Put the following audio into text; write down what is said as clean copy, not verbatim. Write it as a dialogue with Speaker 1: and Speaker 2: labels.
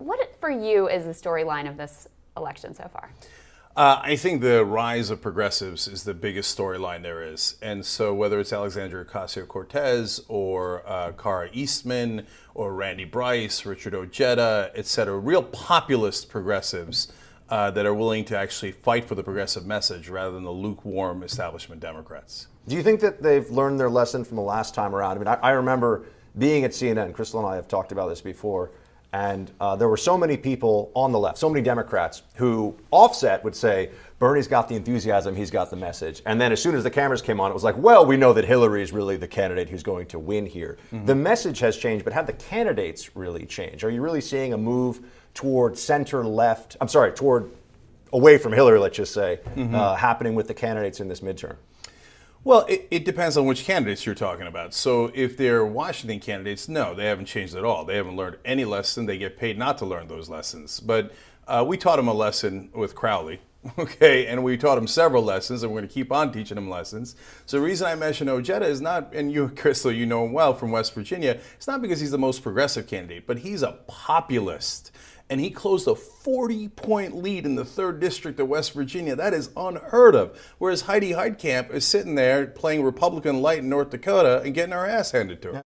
Speaker 1: What for you is the storyline of this election so far?
Speaker 2: I think the rise of progressives is the biggest storyline there is. And so whether it's Alexandria Ocasio-Cortez or Cara Eastman or Randy Bryce, Richard Ojeda, et cetera, real populist progressives that are willing to actually fight for the progressive message rather than the lukewarm establishment Democrats.
Speaker 3: Do you think that they've learned their lesson from the last time around? I mean, I remember being at CNN, Crystal and I have talked about this before, and there were so many people on the left, so many Democrats who offset would say, Bernie's got the enthusiasm, he's got the message. And then as soon as the cameras came on, it was like, well, we know that Hillary is really the candidate who's going to win here. Mm-hmm. The message has changed, but have the candidates really changed? Are you really seeing a move toward center left, toward away from Hillary, let's just say, happening with the candidates in this midterm?
Speaker 2: Well, it depends on which candidates you're talking about. So if they're Washington candidates, no, they haven't changed at all. They haven't learned any lesson. They get paid not to learn those lessons. But we taught them a lesson with Crowley, okay? And we taught them several lessons, and we're going to keep on teaching them lessons. So the reason I mention Ojeda is not, and you, Crystal, you know him well from West Virginia, it's not because he's the most progressive candidate, but he's a populist. And he closed a 40-point lead in the 3rd District of West Virginia. That is unheard of. Whereas Heidi Heitkamp is sitting there playing Republican light in North Dakota and getting her ass handed to her.